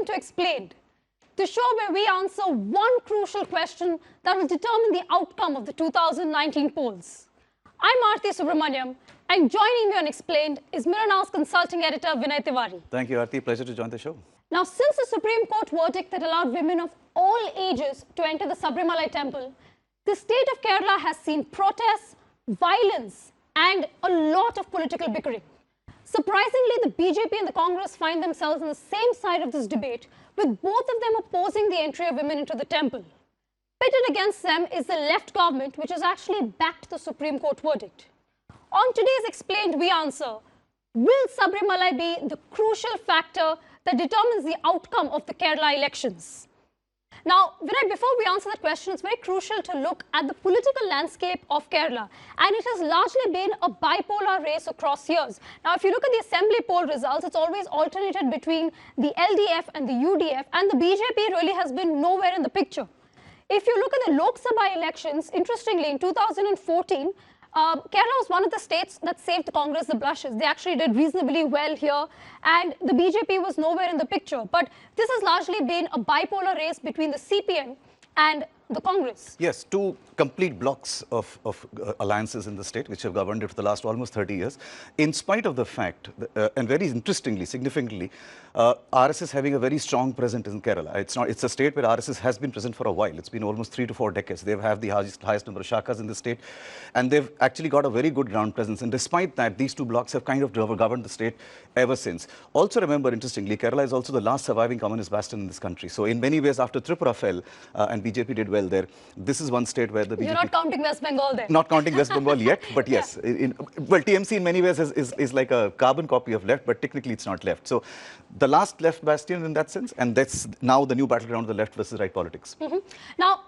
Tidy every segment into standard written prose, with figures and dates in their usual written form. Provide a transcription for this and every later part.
welcome to Explained, the show where we answer one crucial question that will determine the outcome of the 2019 polls. I'm Aarti Subramaniam, and joining me on Explained is Mirror Now's consulting editor Vinay Tiwari. Thank you, Aarti. Pleasure to join the show. Now, since the Supreme Court verdict that allowed women of all ages to enter the Sabarimala temple, the state of Kerala has seen protests, violence, and a lot of political bickering. Surprisingly, the BJP and the Congress find themselves on the same side of this debate, with both of them opposing the entry of women into the temple. Pitted against them is the left government, which has actually backed the Supreme Court verdict. On today's Explained, we answer, will Sabarimala be the crucial factor that determines the outcome of the Kerala elections? Now, Vinay, before we answer that question, it's very crucial to look at the political landscape of Kerala. And it has largely been a bipolar race across years. Now, if you look at the assembly poll results, it's always alternated between the LDF and the UDF. And the BJP really has been nowhere in the picture. If you look at the Lok Sabha elections, interestingly, in 2014, Kerala was one of the states that saved Congress the blushes. They actually did reasonably well here, and the BJP was nowhere in the picture. But this has largely been a bipolar race between the CPM and the Congress. Yes, two complete blocks of alliances in the state, which have governed it for the last almost 30 years. In spite of the fact, and very interestingly, significantly, RSS having a very strong presence in Kerala. It's a state where RSS has been present for a while. It's been almost 3 to 4 decades. They have the highest number of shakas in the state, and they've actually got a very good ground presence. And despite that, these two blocks have kind of governed the state ever since. Also remember, interestingly, Kerala is also the last surviving communist bastion in this country. So in many ways, after Tripura fell and BJP did well there, this is one state where the BJP... You're not counting West Bengal there. Not counting West Bengal yet, but yes. Yeah. Well, TMC in many ways is like a carbon copy of left, but technically it's not left. So the last left bastion in that sense, and that's now the new battleground of the left versus right politics. Now,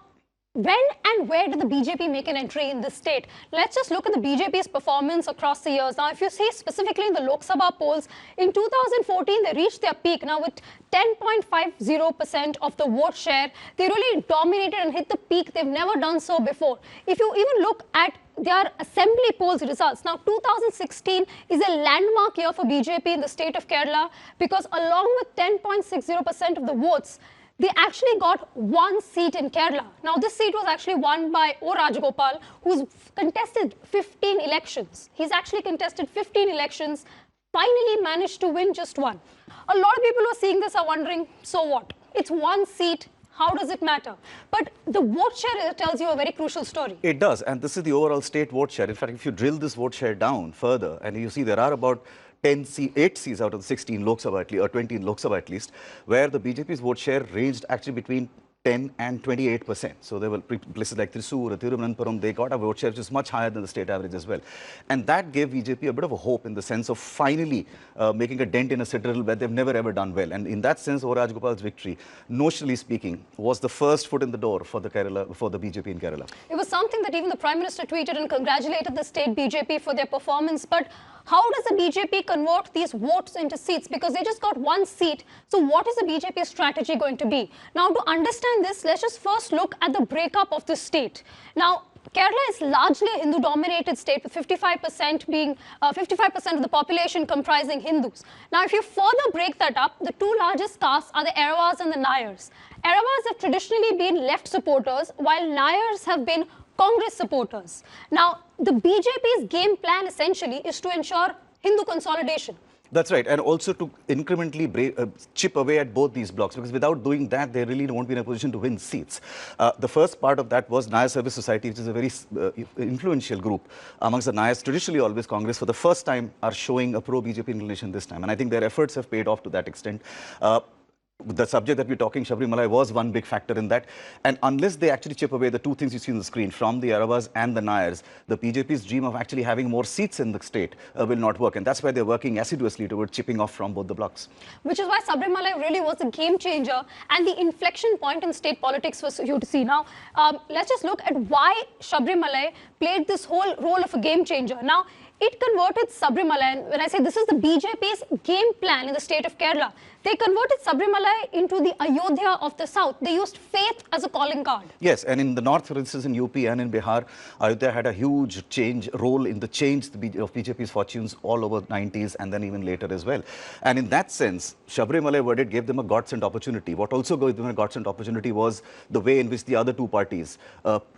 when and where did the BJP make an entry in this state? Let's just look at the BJP's performance across the years. Now, if you see specifically in the Lok Sabha polls, in 2014, they reached their peak. Now, with 10.50% of the vote share, they really dominated and hit the peak. They've never done so before. If you even look at their assembly polls results, now 2016 is a landmark year for BJP in the state of Kerala, because along with 10.60% of the votes, they actually got one seat in Kerala. Now, this seat was actually won by O. Rajagopal, who's contested 15 elections. He's actually contested 15 elections, finally managed to win just one. A lot of people who are seeing this are wondering, so what? It's one seat. How does it matter? But the vote share tells you a very crucial story. It does, and this is the overall state vote share. In fact, if you drill this vote share down further, and you see there are about 8 seats out of the 16 Lok Sabha, or 20 in Lok Sabha at least, where the BJP's vote share ranged actually between 10 and 28%. So there were places like Thrissur, Thiruvananthapuram, they got a vote share which is much higher than the state average as well. And that gave BJP a bit of a hope in the sense of finally making a dent in a citadel where they've never ever done well. And in that sense, O. Rajagopal's victory, notionally speaking, was the first foot in the door for the BJP in Kerala. It was something that even the Prime Minister tweeted and congratulated the state BJP for their performance. But how does the BJP convert these votes into seats? Because they just got one seat. So what is the BJP strategy going to be? Now, to understand this, let's just first look at the breakup of the state. Now, Kerala is largely a Hindu-dominated state, with 55% being 55% of the population comprising Hindus. Now, if you further break that up, the two largest castes are the Erawas and the Nayars. Erawas have traditionally been left supporters, while Nayars have been Congress supporters. Now, the BJP's game plan essentially is to ensure Hindu consolidation. That's right, and also to incrementally chip away at both these blocks, because without doing that, they really won't be in a position to win seats. The first part of that was Nayar Service Society, which is a very influential group amongst the Nayars. Traditionally, always Congress, for the first time, are showing a pro-BJP inclination this time, and I think their efforts have paid off to that extent. The subject that we're talking, Sabarimala, was one big factor in that. And unless they actually chip away the two things you see on the screen, from the Erawas and the Nayars, the BJP's dream of actually having more seats in the state will not work. And that's why they're working assiduously towards chipping off from both the blocks. Which is why Sabarimala really was a game changer and the inflection point in state politics for you to see. Now, let's just look at why Sabarimala played this whole role of a game changer. Now, it converted Sabarimala, and when I say this is the BJP's game plan in the state of Kerala, they converted Sabarimala into the Ayodhya of the south. They used faith as a calling card. Yes, and in the north, for instance, in UP and in Bihar, Ayodhya had a huge role in the change of BJP's fortunes all over the 90s and then even later as well. And in that sense, Sabarimala verdict gave them a God-sent opportunity. What also gave them a God-sent opportunity was the way in which the other two parties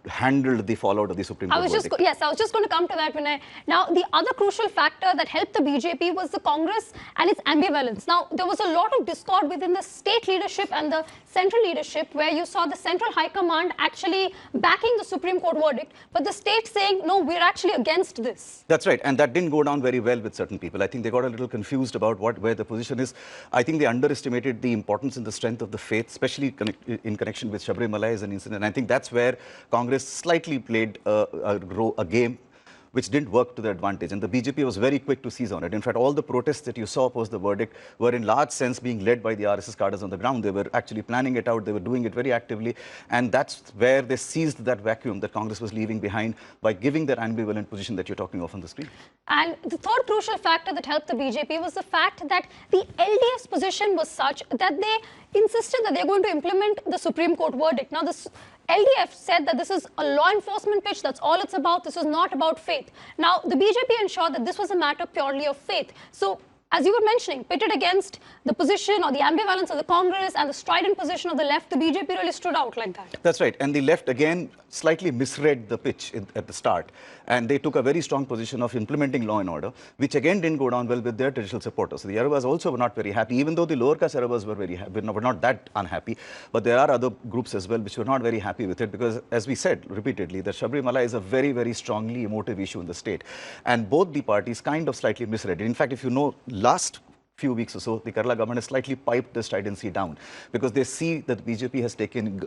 handled the fallout of the Supreme Court verdict. Yes, I was just going to come to that, Vinay. Now, the other crucial factor that helped the BJP was the Congress and its ambivalence. Now, there was a lot of discord within the state leadership and the central leadership, where you saw the central high command actually backing the Supreme Court verdict, but the state saying, no, we're actually against this. That's right, and that didn't go down very well with certain people. I think they got a little confused about where the position is. I think they underestimated the importance and the strength of the faith, especially in connection with Sabarimala as an incident. And I think that's where Congress slightly played a game which didn't work to their advantage. And the BJP was very quick to seize on it. In fact, all the protests that you saw post the verdict were in large sense being led by the RSS cadres on the ground. They were actually planning it out. They were doing it very actively. And that's where they seized that vacuum that Congress was leaving behind by giving their ambivalent position that you're talking of on the screen. And the third crucial factor that helped the BJP was the fact that the LDF's position was such that they insisted that they're going to implement the Supreme Court verdict. Now, this LDF said that this is a law enforcement pitch, that's all it's about, this is not about faith. Now, the BJP ensured that this was a matter purely of faith. So, as you were mentioning, pitted against the position or the ambivalence of the Congress and the strident position of the left, the BJP really stood out like that. That's right. And the left, again, slightly misread the pitch at the start. And they took a very strong position of implementing law and order, which again didn't go down well with their traditional supporters. So the Yarabas also were not very happy, even though the lower caste Yarabas were not that unhappy. But there are other groups as well which were not very happy with it because, as we said repeatedly, that Sabarimala is a very, very strongly emotive issue in the state. And both the parties kind of slightly misread it. In fact, if you know, last few weeks or so, the Kerala government has slightly piped the stridency down because they see that the BJP has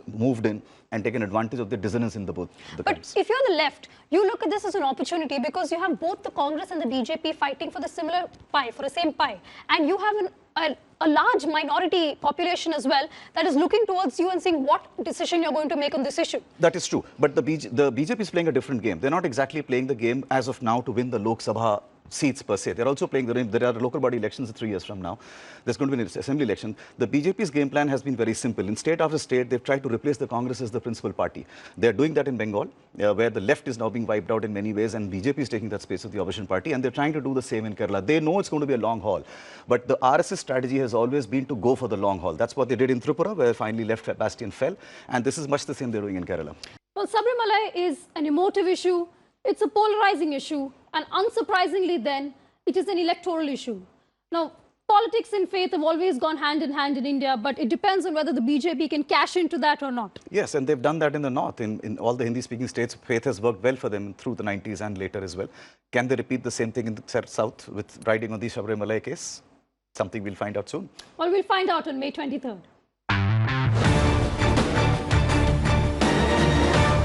moved in and taken advantage of the dissonance in the both the camps. But if you're the left, you look at this as an opportunity because you have both the Congress and the BJP fighting for the similar pie, for the same pie. And you have a large minority population as well that is looking towards you and saying what decision you're going to make on this issue. That is true. But the BJP is playing a different game. They're not exactly playing the game as of now to win the Lok Sabha seats per se. They're also playing there are local body elections 3 years from now. There's going to be an assembly election. The BJP's game plan has been very simple. In state after state, they've tried to replace the Congress as the principal party. They're doing that in Bengal, where the left is now being wiped out in many ways, and BJP is taking that space of the opposition party, and they're trying to do the same in Kerala. They know it's going to be a long haul, but the RSS strategy has always been to go for the long haul. That's what they did in Tripura, where finally left bastion fell, and this is much the same they're doing in Kerala. Well, Sabarimala is an emotive issue. It's a polarizing issue, and unsurprisingly then, it is an electoral issue. Now, politics and faith have always gone hand in hand in India, but it depends on whether the BJP can cash into that or not. Yes, and they've done that in the north. In all the Hindi-speaking states, faith has worked well for them through the 90s and later as well. Can they repeat the same thing in the south with riding on the Sabarimala case? Something we'll find out soon. Well, we'll find out on May 23rd.